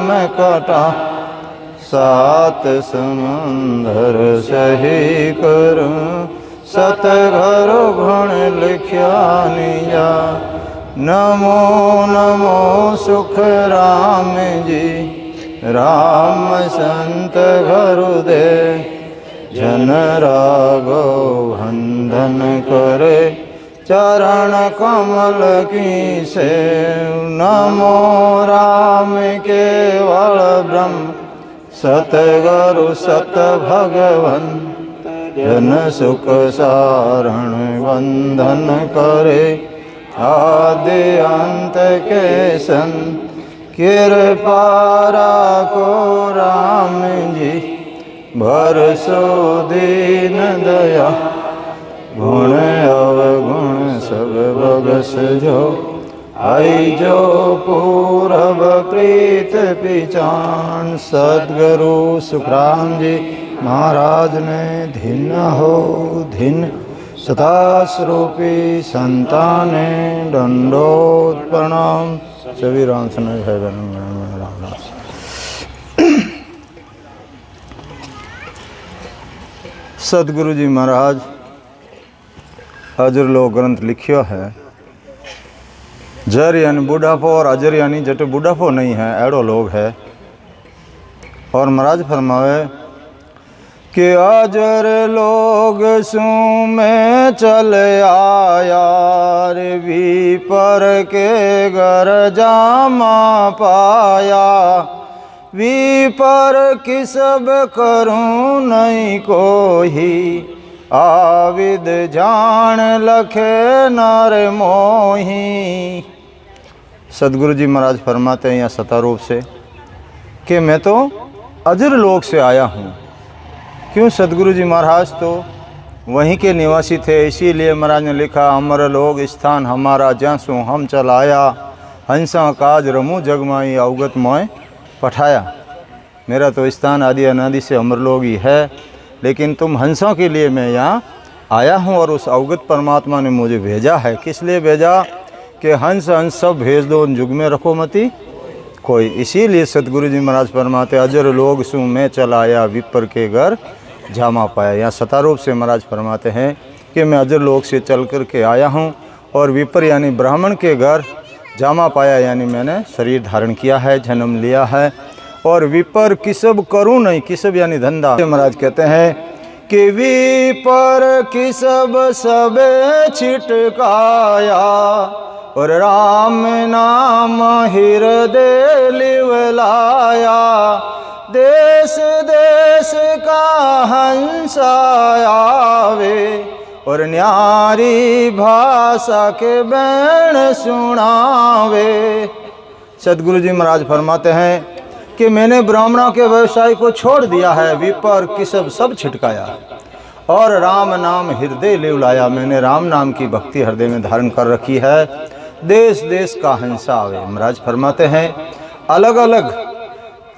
में कटा, सात समंदर सही करूं, सतघर गुण लिख्या निजा। नमो नमो सुख राम जी, राम संत घरु दे। जन रागो वंदन करे, चरण कमल की से। नमो राम केवल ब्रह्म, सतगुरु सत भगवन। जन सुख सारण वंदन करे, आदि अंत के सन। कृपा राखो राम जी, बरसो दीन दया। गुण अवगुण सब बगस जो, आई जो पूरब प्रीत पिचान। सद्गुरु सुखराम जी महाराज ने धिन हो धिन, सदा स्वरूपी संताने दंडोत प्रणाम। सभी राम सुन राम। सतगुरु जी महाराज अजर लोक ग्रंथ लिखियो है। जर यानी बुढ़ापो और अजर यानी जट बुढ़ापो नहीं है, एड़ो लोग है। और महाराज फरमावे कि अजर लोग सू में चल आया रे, भी पर के घर जामा पाया। वी पर किसब करूं नहीं कोही, आविद जान लखे नर मोही। सदगुरु जी महाराज फरमाते हैं यहाँ सता रूप से कि मैं तो अजर लोक से आया हूँ। क्यों? सदगुरु जी महाराज तो वहीं के निवासी थे, इसीलिए महाराज ने लिखा, अमर लोग स्थान हमारा, ज्यासु हम चल आया। हंसा काज रमू जगमाई, अवगत मोय पठाया। मेरा तो स्थान आदि अनादि से अमर लोग ही है, लेकिन तुम हंसों के लिए मैं यहाँ आया हूँ और उस अवगत परमात्मा ने मुझे भेजा है। किस लिए भेजा? कि हंस हंस सब भेज दो, उन युग में रखो मती कोई। इसीलिए सतगुरु जी महाराज फरमाते, अजर लोग सू मैं चल आया, विपर के घर जामा पाया। यहाँ सतारूप से महाराज फरमाते हैं कि मैं अजर लोग से चल कर के आया हूँ और विपर यानी ब्राह्मण के घर जामा पाया, यानी मैंने शरीर धारण किया है, जन्म लिया है। और विपर किसब करूँ नहीं, किसब यानी धंधा। महाराज कहते हैं कि विपर किसब सबे छिटकाया, और राम नाम हृदय लिवलाया। देश देश का हंस आवे, और न्यारी भाषा के बैण सुनावे। सतगुरु जी महाराज फरमाते हैं कि मैंने ब्राह्मणों के व्यवसाय को छोड़ दिया है, विपर किसब सब छिटकाया, और राम नाम हृदय ले लाया। मैंने राम नाम की भक्ति हृदय में धारण कर रखी है। देश देश का हंसा आवे। महाराज फरमाते हैं अलग अलग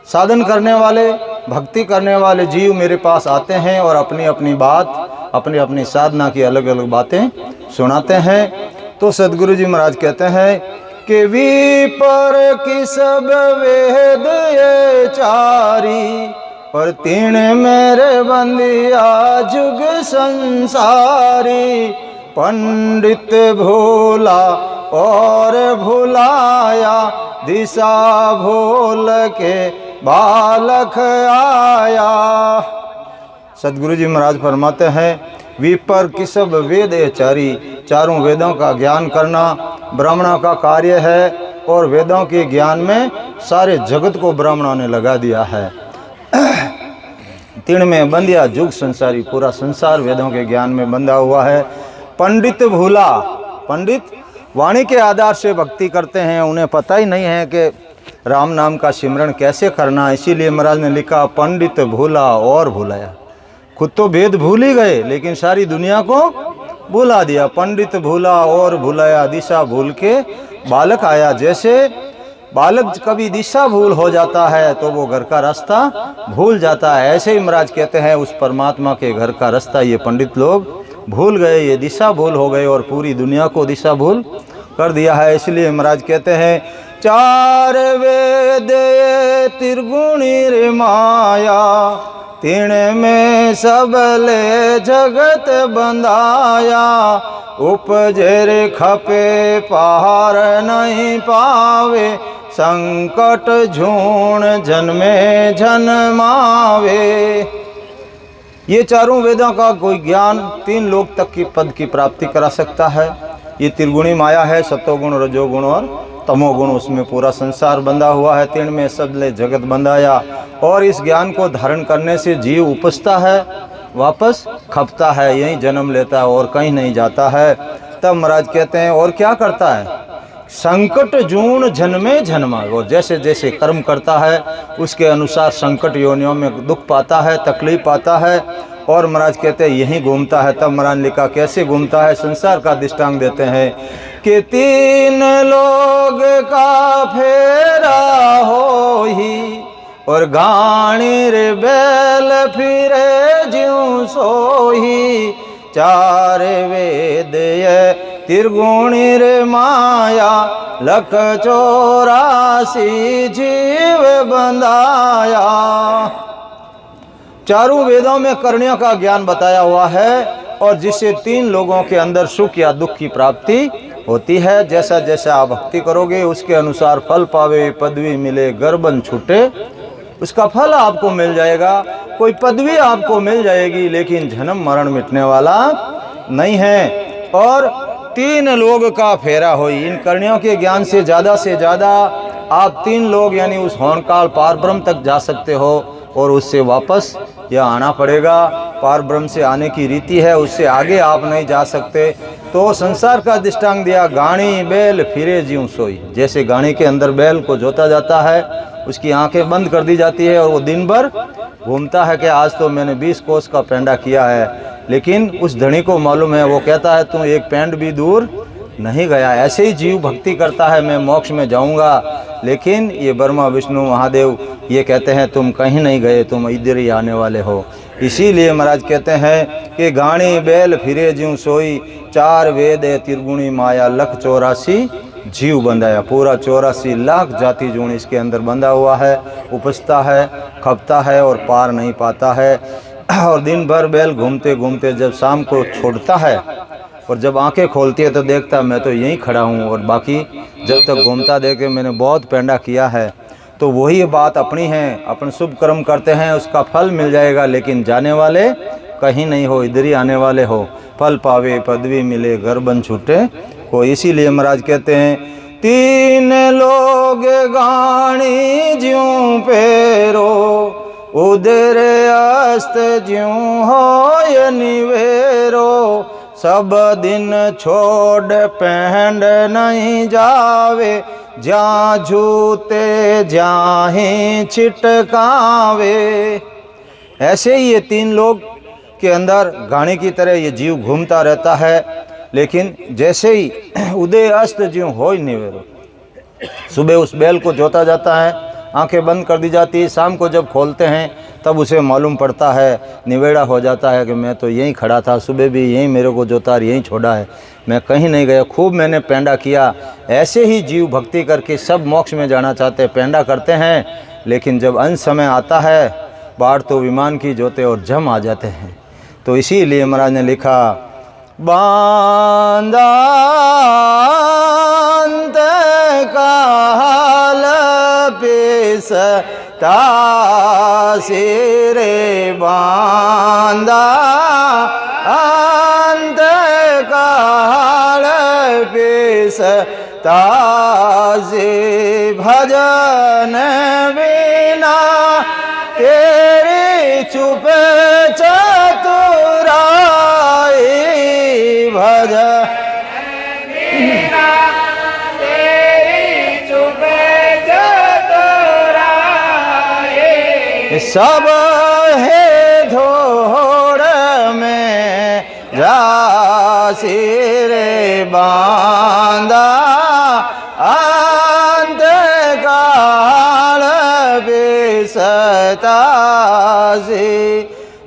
साधन करने वाले, भक्ति करने वाले जीव मेरे पास आते हैं और अपनी अपनी बात, अपनी अपनी साधना की अलग अलग बातें सुनाते हैं। तो सदगुरु जी महाराज कहते हैं कि विपर किसब वेद ये चारी, और तीन मेरे बंदिया जुग संसारी। पंडित भोला और भुलाया, दिशा भोल के बालक आया। सदगुरु जी महाराज फरमाते हैं विपर किसब वेद चारी, चारों वेदों का ज्ञान करना ब्राह्मणों का कार्य है, और वेदों के ज्ञान में सारे जगत को ब्राह्मणों ने लगा दिया है। तीन में बंदिया जुग संसारी, पूरा संसार वेदों के ज्ञान में बंधा हुआ है। पंडित भूला, पंडित वाणी के आधार से भक्ति करते हैं, उन्हें पता ही नहीं है कि राम नाम का सिमरण कैसे करना। इसीलिए महाराज ने लिखा पंडित भूला और भुलाया। खुद तो वेद भूल ही गए, लेकिन सारी दुनिया को भुला दिया। पंडित भूला और भुलाया, दिशा भूल के बालक आया। जैसे बालक कभी दिशा भूल हो जाता है तो वो घर का रास्ता भूल जाता है, ऐसे ही महाराज कहते हैं उस परमात्मा के घर का रास्ता ये पंडित लोग भूल गए, ये दिशा भूल हो गए और पूरी दुनिया को दिशा भूल कर दिया है। इसलिए महाराज कहते हैं चार वेद त्रिगुणी रे माया, तीन में सबले जगत बंधाया। उपजे रे खपे पार नहीं पावे, संकट झूण जन्मे जन्मावे। ये चारों वेदों का कोई ज्ञान 3 लोक तक की पद की प्राप्ति करा सकता है। ये त्रिगुणी माया है, सतोगुण, रजोगुण और तमोगुण, उसमें पूरा संसार बंधा हुआ है। 3 में सबले जगत बंधाया। और इस ज्ञान को धारण करने से जीव उपजता है, वापस खपता है, यहीं जन्म लेता है और कहीं नहीं जाता है। तब महाराज कहते हैं और क्या करता है, संकट जूण जन्मे जन्मा। और जैसे जैसे कर्म करता है उसके अनुसार संकट योनियों में दुख पाता है, तकलीफ पाता है। और महाराज कहते हैं यहीं घूमता है। तब महाराज ने लिखा कैसे घूमता है, संसार का दृष्टांत देते हैं कि 3 लोग का फेरा हो ही, और गाणी रे बैल फिरे ज्यों सोही। 4 वेद ये त्रिगुणी रे माया, लख 84 जीव बंधाया। चारों वेदों में करनियों का ज्ञान बताया हुआ है, और जिससे 3 लोगों के अंदर सुख या दुख की प्राप्ति होती है। जैसा जैसा आप भक्ति करोगे उसके अनुसार फल पावे, पदवी मिले, गर्बन छूटे, उसका फल आपको मिल जाएगा। कोई पदवी आपको मिल जाएगी, लेकिन जन्म मरण मिटने वाला नहीं है। और 3 लोग का फेरा होई। इन करनियों के ज्ञान से ज़्यादा आप 3 लोग यानी उस होनकाल पार ब्रह्म तक जा सकते हो, और उससे वापस यह आना पड़ेगा। पार ब्रह्म से आने की रीति है, उससे आगे आप नहीं जा सकते। तो संसार का दृष्टांत दिया, गाणी बैल फिरे ज्यों सोई। जैसे गाणी के अंदर बैल को जोता जाता है, उसकी आंखें बंद कर दी जाती है और वो दिन भर घूमता है कि आज तो मैंने 20 कोस का पेंडा किया है। लेकिन उस धनी को मालूम है, वो कहता है तू एक पेंड भी दूर नहीं गया। ऐसे ही जीव भक्ति करता है, मैं मोक्ष में जाऊंगा। लेकिन ये ब्रह्मा विष्णु महादेव ये कहते हैं तुम कहीं नहीं गए, तुम इधर ही आने वाले हो। इसीलिए महाराज कहते हैं कि गाणी बैल फिरे ज्यों सोई, 4 वेद त्रिगुणी माया, लख 84 जीव बंधाया। पूरा 84 लाख जाति जून इसके अंदर बंधा हुआ है, उपजता है, खपता है और पार नहीं पाता है। और दिन भर बैल घूमते घूमते जब शाम को छोड़ता है और जब आंखें खोलती है तो देखता मैं तो यहीं खड़ा हूँ, और बाकी जब तक घूमता देखे मैंने बहुत पेंडा किया है। तो वही बात अपनी है, अपन शुभ कर्म करते हैं उसका फल मिल जाएगा, लेकिन जाने वाले कहीं नहीं हो, इधर ही आने वाले हो। फल पावे, पदवी मिले, गर्बन छूटे को। इसीलिए महाराज कहते हैं 3 लोग गाणी ज्यों पेरो, उदर अस्त ज्यों होय निवेरो। सब दिन छोड़ पहंड नहीं जावे, ज्यां झूते ज्यां ही छिटकावे। ऐसे ही ये 3 लोग के अंदर गाने की तरह ये जीव घूमता रहता है। लेकिन जैसे ही उदय अस्त ज्यों होय निवेरो, सुबह उस बैल को जोता जाता है, आंखें बंद कर दी जाती है, शाम को जब खोलते हैं तब उसे मालूम पड़ता है, निवेड़ा हो जाता है कि मैं तो यहीं खड़ा था, सुबह भी यहीं मेरे को जोता और यहीं छोड़ा है, मैं कहीं नहीं गया, खूब मैंने पेंडा किया। ऐसे ही जीव भक्ति करके सब मोक्ष में जाना चाहते हैं, पेंडा करते हैं, लेकिन जब अंत समय आता है बाढ़ तो विमान की जोते और जम आ जाते हैं। तो इसीलिए महाराज ने लिखा बांधांत काल पेश तासिरे बांधा अंत काल पेश तासे भजन बिना तेरी चुप चतुराई भजन बिना तेरी चुप चतुराई। सब है धोड़ में जासी रे बांधा अंत काल बेसतासी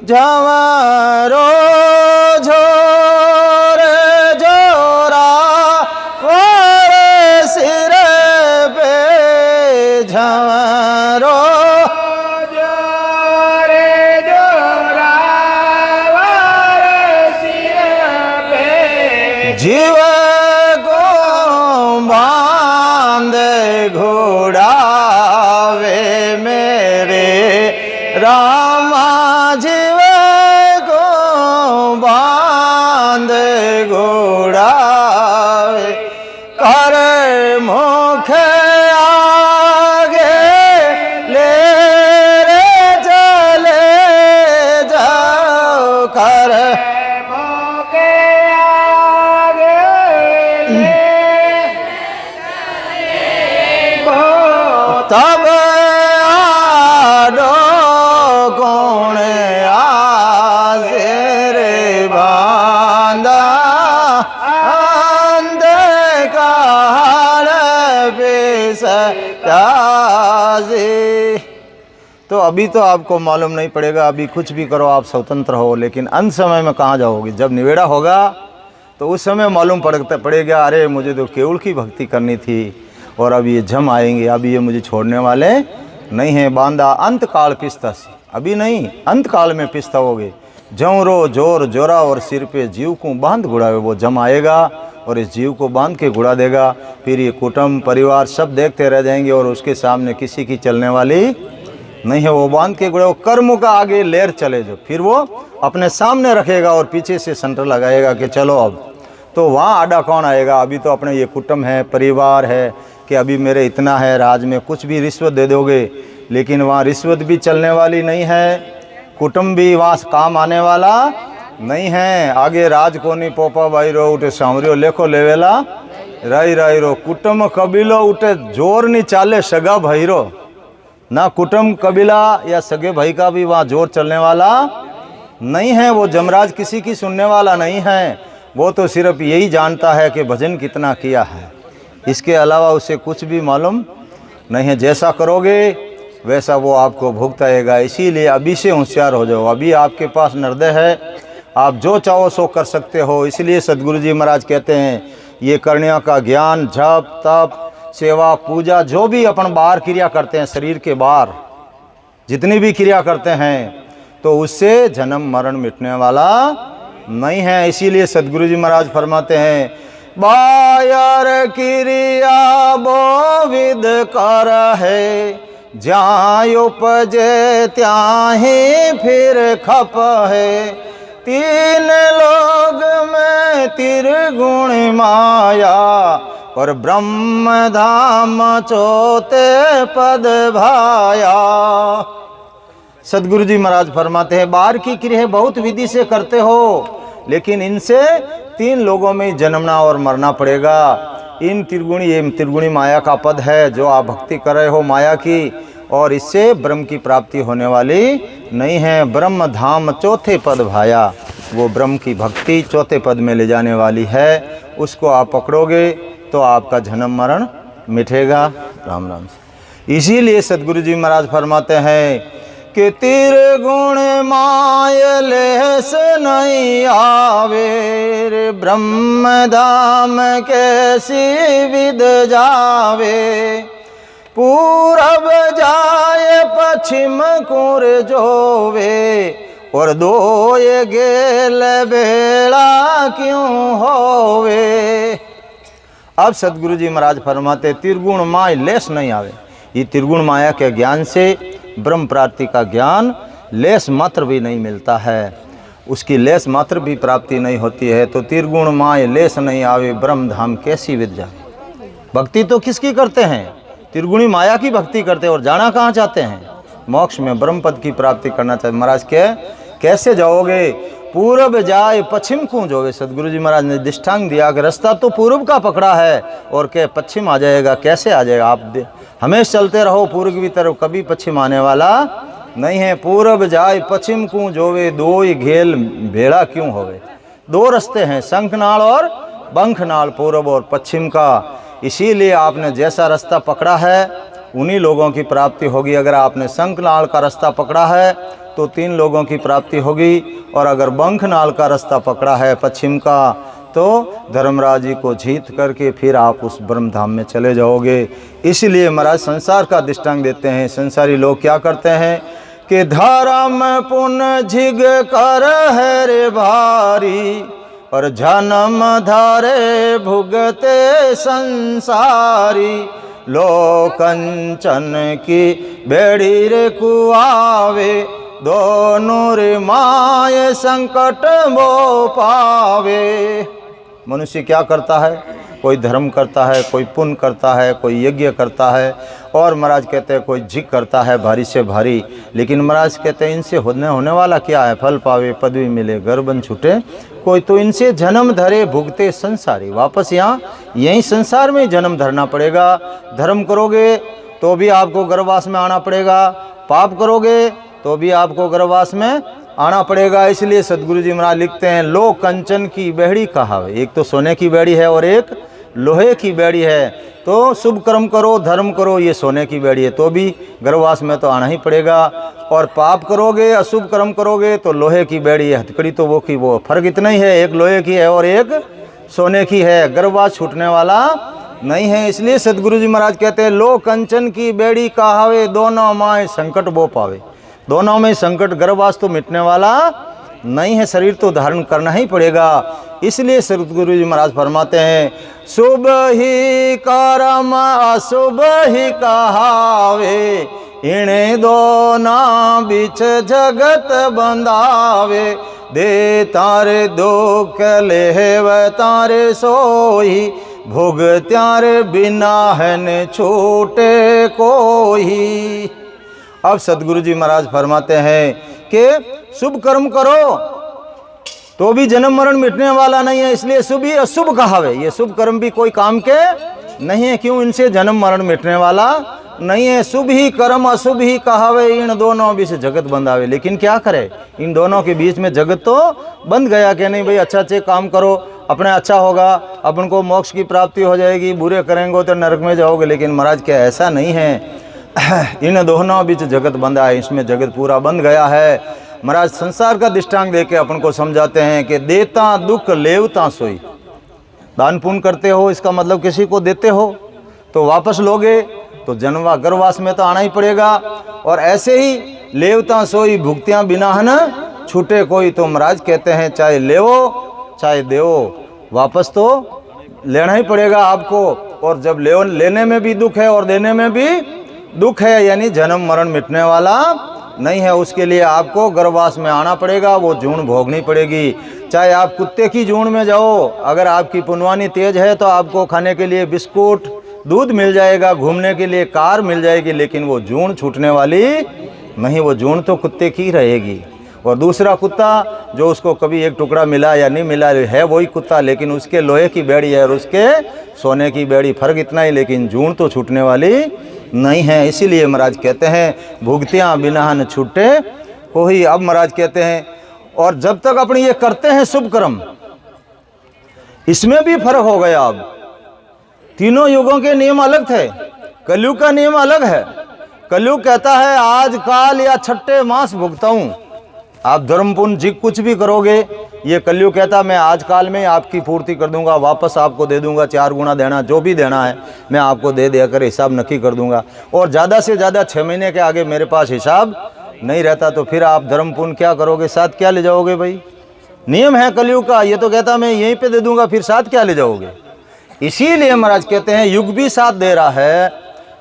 झमरो झोर जोरा वर सिर पे जीव को बांधे घोड़ावे मेरे रामा, जीव को बांधे घोड़ावे, कर मुख आगे ले रे चले जाओ, कर तब आडो कौन आसे रे बांधा, अंधकार बेसतासी। तो अभी तो आपको मालूम नहीं पड़ेगा, अभी कुछ भी करो आप स्वतंत्र हो, लेकिन अंत समय में कहाँ जाओगे? जब निवेड़ा होगा तो उस समय मालूम पड़ेगा, अरे मुझे तो केवल की भक्ति करनी थी और अब ये जम आएंगे, अभी ये मुझे छोड़ने वाले नहीं हैं। बांधा अंत काल पिस्ता सी, अभी नहीं अंत काल में पिस्ता होगे। जौरो जोर जोरा और सिर पे जीव को बांध गुड़ावे, वो जम आएगा और इस जीव को बांध के गुड़ा देगा। फिर ये कुटुंब परिवार सब देखते रह जाएंगे और उसके सामने किसी की चलने वाली नहीं है। वो बांध के गुड़ा, कर्म का आगे लेर चले जो, फिर वो अपने सामने रखेगा और पीछे से सेंटर लगाएगा कि चलो अब। तो वहाँ आडा कौन आएगा? अभी तो अपने ये कुटुंब है, परिवार है कि अभी मेरे इतना है, राज में कुछ भी रिश्वत दे दोगे, लेकिन वहाँ रिश्वत भी चलने वाली नहीं है, कुटुंब भी वहाँ काम आने वाला नहीं है। आगे राज कोनी पोपा भाई रो उठे सांवरियो लेखो लेवेला रही रो, कुटुंब कबीलो उठे जोर नहीं चाले सगा भाई रो, ना कुटुंब कबीला या सगे भाई का भी वहाँ जोर चलने वाला नहीं है। वो जमराज किसी की सुनने वाला नहीं है, वो तो सिर्फ यही जानता है कि भजन कितना किया है, इसके अलावा उसे कुछ भी मालूम नहीं है। जैसा करोगे वैसा वो आपको भुगताएगा। इसीलिए अभी से होशियार हो जाओ, अभी आपके पास निर्दय है, आप जो चाहो सो कर सकते हो। इसलिए सदगुरु जी महाराज कहते हैं ये करने का ज्ञान, जप तप सेवा पूजा जो भी अपन बाहर क्रिया करते हैं, शरीर के बाहर जितनी भी क्रिया करते हैं, तो उससे जन्म मरण मिटने वाला नहीं है। इसीलिए सदगुरु जी महाराज फरमाते हैं बायर क्रिया बोविद कर है, जहाँ उपजे त्याही फिर खप है। तीन लोग में त्रिगुण माया, और ब्रह्म धाम चौथे पद भाया। सदगुरु जी महाराज फरमाते हैं बाहर की क्रिया बहुत विधि से करते हो, लेकिन इनसे तीन लोगों में जन्मना और मरना पड़ेगा। इन त्रिगुणी, ये त्रिगुणी माया का पद है जो आप भक्ति कर रहे हो माया की, और इससे ब्रह्म की प्राप्ति होने वाली नहीं है। ब्रह्म धाम चौथे पद भाया, वो ब्रह्म की भक्ति चौथे पद में ले जाने वाली है। उसको आप पकड़ोगे तो आपका जन्म मरण मिटेगा। राम राम। इसीलिए सदगुरु जी महाराज फरमाते हैं कि त्रिगुण माय लेस नहीं आवे, रे ब्रह्म धाम कैसी विद जावे। पूरब जाए पश्चिम कुर जोवे, और दो ये गेल बेड़ा क्यों होवे। अब सदगुरु जी महाराज फरमाते त्रिगुण माय लेस नहीं आवे। ये त्रिगुण माया के ज्ञान से ब्रह्म प्राप्ति का ज्ञान लेस मात्र भी नहीं मिलता है, उसकी लेस मात्र भी प्राप्ति नहीं होती है। तो त्रिगुण माय लेस नहीं आवे, ब्रह्म धाम कैसी विद्या। भक्ति तो किसकी करते हैं? त्रिगुणी माया की भक्ति करते हैं, और जाना कहाँ चाहते हैं? मोक्ष में, ब्रह्म पद की प्राप्ति करना चाहते। महाराज के कैसे जाओगे? पूर्व जाए पश्चिम क्यों जोगे। सदगुरु जी महाराज ने दृष्टांत दिया कि रास्ता तो पूर्व का पकड़ा है और क्या पश्चिम आ जाएगा? कैसे आ जाएगा? आप हमेशा चलते रहो पूर्व की तरफ, कभी पश्चिम आने वाला नहीं है। पूर्व जाए पश्चिम क्यों जोवे, दो ही घेल भेड़ा क्यों होवे। दो रास्ते हैं, शंखनाल और बंखनाल, पूर्व और पश्चिम का। इसीलिए आपने जैसा रास्ता पकड़ा है उन्हीं लोगों की प्राप्ति होगी। अगर आपने शंखनाल का रास्ता पकड़ा है तो तीन लोगों की प्राप्ति होगी, और अगर बंखनाल का रास्ता पकड़ा है पश्चिम का, तो धर्मराज जी को जीत करके फिर आप उस ब्रह्म धाम में चले जाओगे। इसलिए महाराज संसार का दृष्टांत देते हैं। संसारी लोग क्या करते हैं कि धर्म पुण्य झिग कर है रे भारी, और जन्म धारे भुगते संसारी, लो कंचन की बेड़ी रे कुआवे, दोनों रे माय संकट वो पावे। मनुष्य क्या करता है, कोई धर्म करता है, कोई पुण्य करता है, कोई यज्ञ करता है, और महाराज कहते हैं कोई झिक करता है भारी से भारी, लेकिन महाराज कहते हैं इनसे होने वाला क्या है, फल पावे पदवी मिले घर बन छूटे कोई, तो इनसे जन्म धरे भुगते संसारी, वापस यहाँ यहीं संसार में जन्म धरना पड़ेगा। धर्म करोगे तो भी आपको गर्भवास में आना पड़ेगा, पाप करोगे तो भी आपको गर्भवास में आना पड़ेगा। इसलिए सदगुरु जी महाराज लिखते हैं, लो कंचन की बेड़ी कहावे, एक तो सोने की बेड़ी है और एक लोहे की बेड़ी है। तो शुभ कर्म करो, धर्म करो, ये सोने की बेड़ी है, तो भी गर्भवास में तो आना ही पड़ेगा। और पाप करोगे, अशुभ कर्म करोगे तो लोहे की बेड़ी है, हथकड़ी तो वो की वो, फर्क इतना ही है, एक लोहे की है और एक सोने की है, गर्भवास छूटने वाला नहीं है। इसलिए सदगुरु जी महाराज कहते हैं, लो कंचन की बेड़ी कहावे, दोनों माए संकट वो पावे, दोनों में संकट, गर्भवास तो मिटने वाला नहीं है, शरीर तो धारण करना ही पड़ेगा। इसलिए सदगुरु जी महाराज फरमाते हैं, शुभ ही कर्म अशुभ ही कहावे, इणे दोना बीच जगत बंधावे, दे तारे दुख लेव तारे सोई, भोग त्यारे बिना है न छूटे कोई। अब सदगुरु जी महाराज फरमाते हैं कि शुभ कर्म करो तो भी जन्म मरण मिटने वाला नहीं है, इसलिए शुभ ही अशुभ कहावे, ये शुभ कर्म भी कोई काम के नहीं है, क्यों, इनसे जन्म मरण मिटने वाला नहीं है। शुभ ही कर्म अशुभ ही कहावे, इन दोनों बीच जगत बंधावे। लेकिन क्या करे, इन दोनों के बीच में जगत तो बंध गया कि नहीं भाई, अच्छा अच्छे काम करो अपने अच्छा होगा, अपन को मोक्ष की प्राप्ति हो जाएगी, बुरे करेंगे तो नरक में जाओगे। लेकिन महाराज क्या ऐसा नहीं है, इन दोनों बीच जगत बंधा है, इसमें जगत पूरा बंध गया है। महाराज संसार का दृष्टांत देके अपन को समझाते हैं कि देता दुख लेवता सोई, दान पुण्य करते हो इसका मतलब किसी को देते हो तो वापस लोगे, तो जन्म गर्भवास में तो आना ही पड़ेगा। और ऐसे ही लेवता सोई, भुगतियाँ बिना है न छूटे कोई। तो महाराज कहते हैं चाहे लेवो चाहे देवो, वापस तो लेना ही पड़ेगा आपको। और जब लेने में भी दुख है और देने में भी दुख है, यानी जन्म मरण मिटने वाला नहीं है, उसके लिए आपको गर्भवास में आना पड़ेगा, वो जून भोगनी पड़ेगी। चाहे आप कुत्ते की जून में जाओ, अगर आपकी पुनवानी तेज है तो आपको खाने के लिए बिस्कुट दूध मिल जाएगा, घूमने के लिए कार मिल जाएगी, लेकिन वो जून छूटने वाली नहीं, वो जून तो कुत्ते की रहेगी। और दूसरा कुत्ता जो उसको कभी एक टुकड़ा मिला या नहीं मिला है वही कुत्ता, लेकिन उसके लोहे की बेड़ी है और उसके सोने की बेड़ी, फर्क इतना ही, लेकिन जून तो छूटने वाली नहीं है। इसीलिए महाराज कहते हैं भुगतियाँ बिना न छूटे कोई। अब महाराज कहते हैं, और जब तक अपने ये करते हैं शुभ कर्म, इसमें भी फर्क हो गया। अब तीनों युगों के नियम अलग थे, कलयुग का नियम अलग है। कलयुग कहता है आज काल या छठे मास भुगता हूँ, आप धर्म पुण्य जी कुछ भी करोगे, ये कलयुग कहता मैं आज काल में आपकी पूर्ति कर दूंगा, वापस आपको दे दूंगा, 4 गुना देना, जो भी देना है मैं आपको दे देकर हिसाब नक्की कर दूंगा। और ज़्यादा से ज़्यादा 6 महीने के आगे मेरे पास हिसाब नहीं रहता, तो फिर आप धर्म पुण्य क्या करोगे, साथ क्या ले जाओगे भाई। नियम है कलयुग का, ये तो कहता मैं यहीं पे दे दूंगा, फिर साथ क्या ले जाओगे। इसीलिए महाराज कहते हैं युग भी साथ दे रहा है।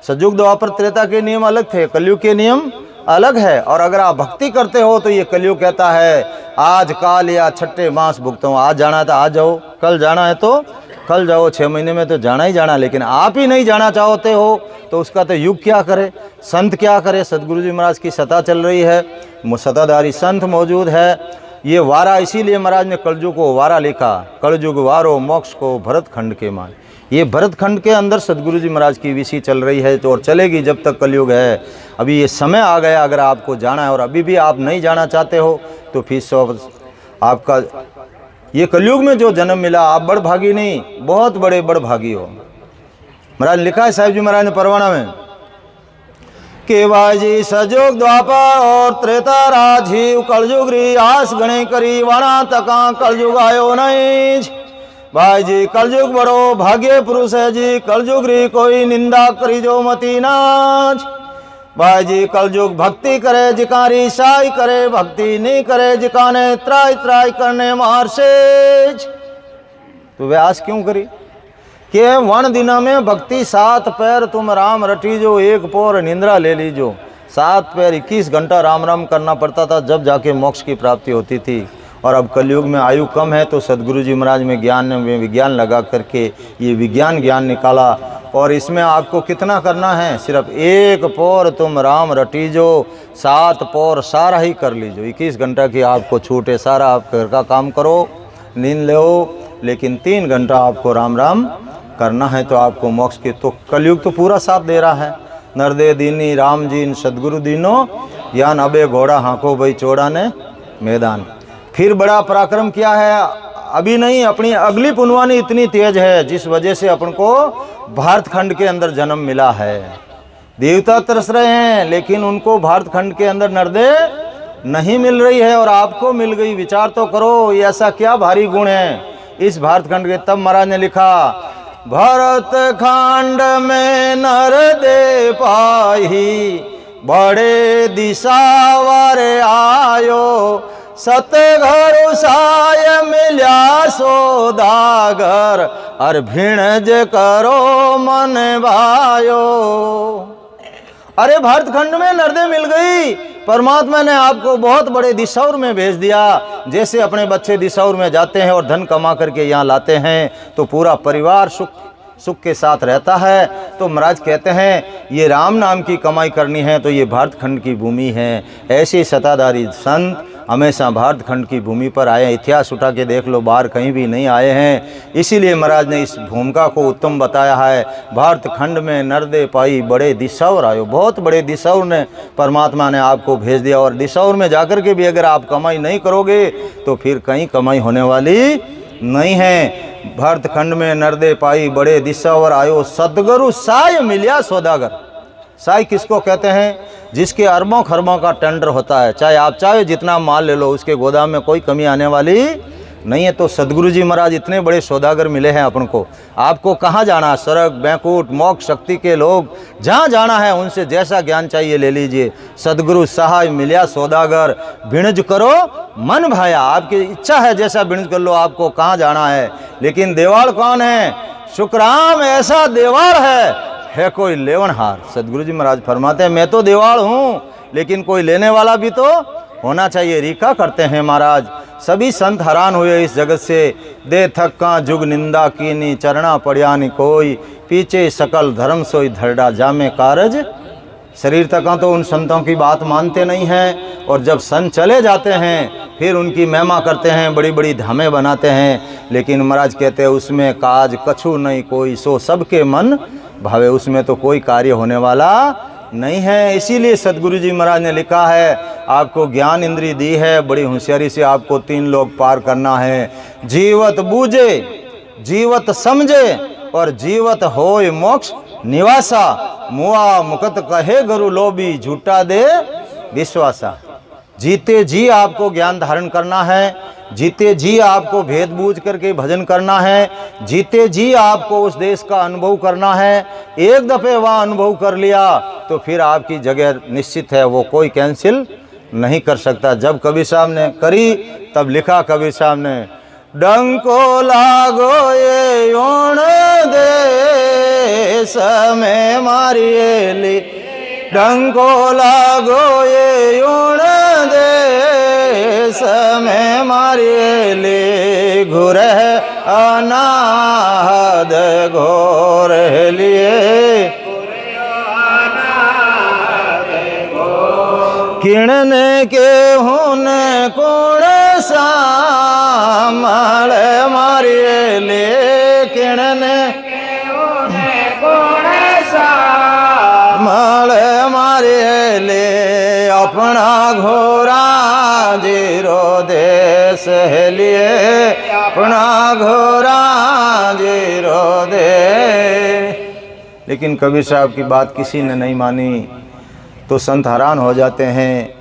सतयुग द्वापर त्रेता के नियम अलग थे, कलयुग के नियम अलग है। और अगर आप भक्ति करते हो तो ये कलयुग कहता है आज काल या छठे मास भुगता हूँ, आज जाना है तो आज जाओ, कल जाना है तो कल जाओ, 6 महीने में तो जाना ही जाना। लेकिन आप ही नहीं जाना चाहते हो तो उसका तो युग क्या करे, संत क्या करे। सदगुरु जी महाराज की सता चल रही है, सताधारी संत मौजूद है। ये वारा इसीलिए महाराज ने कलयुग को वारा लिखा, कलयुग वारो मोक्ष को भरत खंड के मान। ये भरत खंड के अंदर सदगुरु जी महाराज की विषय चल रही है तो और चलेगी जब तक कलयुग है। अभी ये समय आ गया अगर आपको जाना है और अभी भी आप नहीं जाना चाहते हो तो फिर सब आपका ये कलयुग में जो जन्म मिला, आप बड़ भागी नहीं, बहुत बड़े बड़ भागी हो। महाराज लिखा है साहिब जी महाराज ने परवाना में कि भाईजी सजोग द्वापर और त्रेता राजीव कलयुग री आस गणे करी वाणा तका कलयुग आयो नहीं। भाई जी कलयुग बड़ो भाग्य पुरुष है जी, कलयुग री कोई निंदा करी जो मती नाच। भाई जी कलयुग भक्ति करे जिकारी साई करे, भक्ति नहीं करे जिकाने त्राई त्राई करने मार से। तो वे आस क्यों करी कि वन दिना में भक्ति 7 पैर तुम राम रटी जो, 1 पोर निंद्रा ले लीजो। 7 पैर 21 घंटा राम राम करना पड़ता था, जब जाके मोक्ष की प्राप्ति होती थी। और अब कलयुग में आयु कम है, तो सदगुरु जी महाराज में विज्ञान लगा करके ये विज्ञान ज्ञान निकाला। और इसमें आपको कितना करना है, सिर्फ 1 पोर तुम राम रटी जो, 7 पोर सारा ही कर लीजो। 21 घंटा की आपको छूट है, सारा आप घर का काम करो, नींद लो, लेकिन 3 घंटा आपको राम राम करना है, तो आपको मोक्ष की। तो कलयुग तो पूरा साथ दे रहा है। नरदे दीनी राम जी सदगुरु दीनो, ज्ञान अबे घोड़ा हाँको भाई चौड़ा ने मैदान। फिर बड़ा पराक्रम किया है, अभी नहीं, अपनी अगली पुनवानी इतनी तेज है जिस वजह से अपन को भारत खंड के अंदर जन्म मिला है। देवता तरस रहे हैं, लेकिन उनको भारत खंड के अंदर नरदे नहीं मिल रही है, और आपको मिल गई। विचार तो करो, ये ऐसा क्या भारी गुण है इस भारत खंड के। तब महाराज ने लिखा, भरत खंड में नरदे पाही, बड़े दिशावर आयो, सतघर साय मिल्या सोदागर, और भिणज करो मन भायो। अरे भारत खंड में नरदे मिल गई, परमात्मा ने आपको बहुत बड़े दिसौर में भेज दिया। जैसे अपने बच्चे दिसौर में जाते हैं और धन कमा करके यहाँ लाते हैं, तो पूरा परिवार सुख के साथ रहता है। तो महाराज कहते हैं, ये राम नाम की कमाई करनी है तो ये भारत खंड की भूमि है। ऐसे सत्ताधारी संत हमेशा भारत खंड की भूमि पर आए। इतिहास उठा के देख लो, बाहर कहीं भी नहीं आए हैं। इसीलिए महाराज ने इस भूमिका को उत्तम बताया है। भारत खंड में नरदे पाई, बड़े दिसौर आयो। बहुत बड़े दिसौर ने परमात्मा ने आपको भेज दिया। और दिसौर में जाकर के भी अगर आप कमाई नहीं करोगे तो फिर कहीं कमाई होने वाली नहीं है। भारत खंड में नरदे पाई, बड़े दिसौर आयो, सदगुरु साय मिलिया सौदागर। साई किसको कहते हैं? जिसके अरबों खरबों का टेंडर होता है, चाहे आप चाहे जितना माल ले लो, उसके गोदाम में कोई कमी आने वाली नहीं है। तो सदगुरु जी महाराज इतने बड़े सौदागर मिले हैं अपन को। आपको कहाँ जाना है? स्वर्ग, बैकुंठ, मोक्ष शक्ति के लोग जहाँ जाना है उनसे जैसा ज्ञान चाहिए ले लीजिए। सदगुरु सहाय मिलिया सौदागर, भिणज करो मन भाया। आपकी इच्छा है जैसा भिणज कर लो, आपको कहाँ जाना है। लेकिन देवाल कौन है? शुक्राम ऐसा देवाल है कोई लेवनहार। सदगुरु जी महाराज फरमाते हैं, मैं तो देवाल हूँ, लेकिन कोई लेने वाला भी तो होना चाहिए। रीका करते हैं महाराज। सभी संत हैरान हुए इस जगत से। दे थक्का जुग निंदा कीनी, चरणा पड़ियानी कोई, पीछे सकल धर्म सोई धरडा जामे कारज। शरीर तक तो उन संतों की बात मानते नहीं हैं, और जब संत चले जाते हैं फिर उनकी महिमा करते हैं, बड़ी बड़ी धामें बनाते हैं। लेकिन महाराज कहते हैं, उसमें काज कछु नहीं कोई, सो सबके मन भावे। उसमें तो कोई कार्य होने वाला नहीं है। इसीलिए सदगुरु जी महाराज ने लिखा है, आपको ज्ञान इंद्री दी है, बड़ी होशियारी से आपको 3 लोग पार करना है। जीवत बूझे, जीवत समझे, और जीवत होय मोक्ष निवासा। मुआ मुकत कहे गुरु लोभी, झूठा दे विश्वासा। जीते जी आपको ज्ञान धारण करना है, जीते जी आपको भेद बूझ करके भजन करना है, जीते जी आपको उस देश का अनुभव करना है। एक दफे वहाँ अनुभव कर लिया तो फिर आपकी जगह निश्चित है, वो कोई कैंसिल नहीं कर सकता। जब कबीर साहब ने करी तब लिखा कबीर साहब ने, डंको लागो ये ओण देश में मारिएली, डंको लागो ये ओण देश में मारिएली, घुरे अनाहद घोर लिए, किणने के होने कोण सामल मारिएली, किणने मल मारिएली, अपना घोरा जीरो देश लिए, अपना घोरा जीरो दे। लेकिन कबीर साहब की बात किसी ने नहीं मानी, तो संत हैरान हो जाते हैं,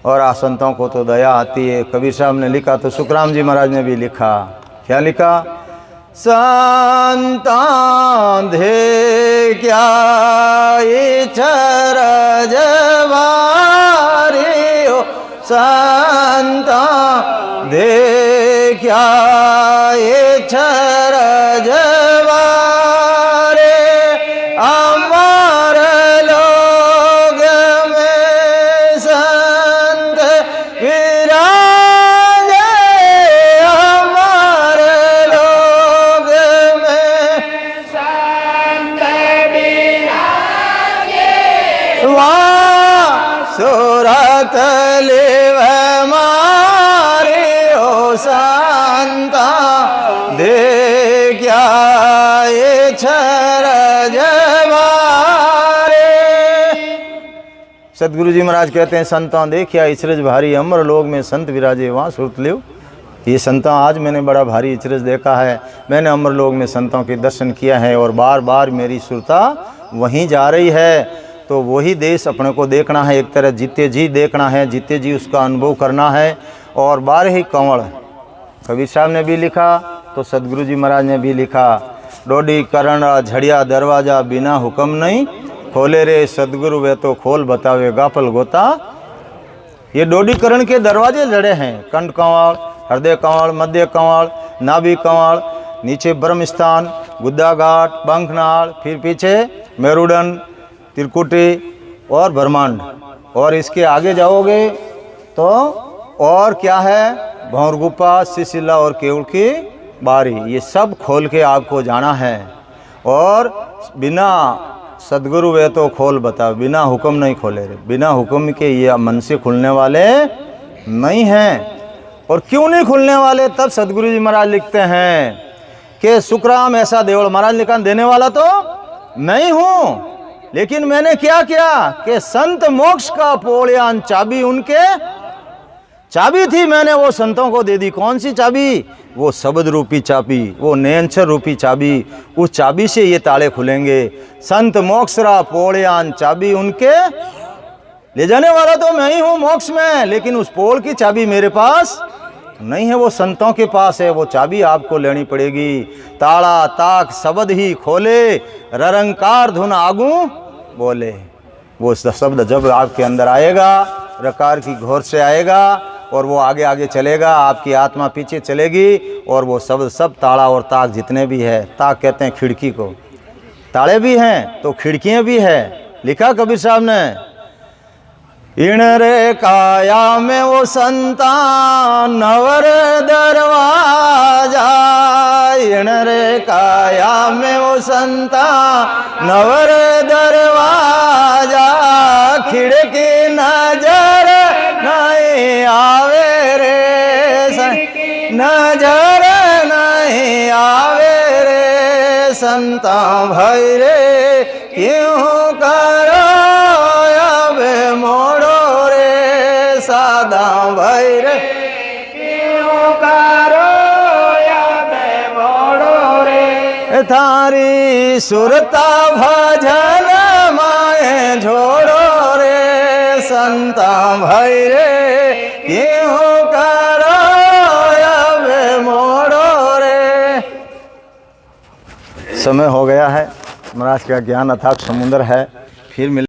और संतों को तो दया आती है। कबीर साहब ने लिखा तो सुखराम जी महाराज ने भी लिखा। क्या लिखा? संतान धे क्या इच्छर जवारी हो, संतान धे देखा ये छरजवारे अमर लोग में संत विराजे, अमर लोग में संत विराजे। वहाँ सूरत लेव मारे ओ संता देखा ये छरजवारे। सतगुरु जी महाराज कहते हैं संतों देखिया इचरज भारी अमर लोग में संत विराजे वहाँ सुरत लियो। ये संतों आज मैंने बड़ा भारी इचरज देखा है, मैंने अमर लोग में संतों के दर्शन किया है और बार बार मेरी सुरता वहीं जा रही है। तो वही देश अपने को देखना है, एक तरह जीते जी देखना है, जीते जी उसका अनुभव करना है। और 12 कंवड़ कबीर साहब ने भी लिखा तो सदगुरु जी महाराज ने भी लिखा, डोडी करण झड़िया दरवाजा बिना हुक्म नहीं खोले रे सदगुरु वे तो खोल बतावे गाफल गोता। ये डोडीकरण के दरवाजे जड़े हैं, कंठ कंवड़, हृदय कंवड़, मध्य कंवड़, नाभि कंवड़, नीचे ब्रह्म स्थान, गुद्दा घाट, पंखनाड़, फिर पीछे मेरुदंड, त्रिकुटी और ब्रह्मांड। और इसके आगे जाओगे तो और क्या है, भौर गुफा, सिसिला और केवल की बारी। ये सब खोल के आपको जाना है। और बिना सदगुरु वे तो खोल बता, बिना हुक्म नहीं खोले रे, बिना हुक्म के ये मन से खुलने वाले नहीं हैं। और क्यों नहीं खुलने वाले, तब सदगुरु जी महाराज लिखते हैं कि सुखराम ऐसा देवल महाराज लिखा देने वाला तो नहीं हूँ, लेकिन मैंने क्या किया कि संत मोक्ष का पोड़यान चाबी उनके चाबी थी, मैंने वो संतों को दे दी। कौन सी चाबी, वो शब्द रूपी चाबी, वो नयनछर रूपी चाबी। उस चाबी से ये ताले खुलेंगे। संत मोक्षरा पोड़यान चाबी उनके, ले जाने वाला तो मैं ही हूँ मोक्ष में, लेकिन उस पोल की चाबी मेरे पास नहीं है, वो संतों के पास है। वो चाबी आपको लेनी पड़ेगी। ताला ताक शब्द ही खोले, ररंकार धुन आगू बोले। वो शब्द जब आपके अंदर आएगा, रकार की घोर से आएगा और वो आगे आगे चलेगा, आपकी आत्मा पीछे चलेगी। और वो शब्द सब ताला और ताक जितने भी है, ताक कहते हैं खिड़की को, ताले भी हैं तो खिड़कियाँ भी है। लिखा कबीर साहब ने, इण रे काया में वो संतान नवर दरवाजा, इण रे काया में वो संतान नवर दरवाजा। खिड़की नजर नहीं आवे रे, नजर नहीं आवे रे संता भाई रे, क्यों करो अब मोड़ो रे सादा भाई रे, क्यों करो अब मोड़ो रे। थारी सुरता भजन माए झोड़ो रे संता भाई रे, क्यों करो अब मोड़ो रे। समय हो गया है, महाराज का ज्ञान अथाक समुद्र है। फिर मिल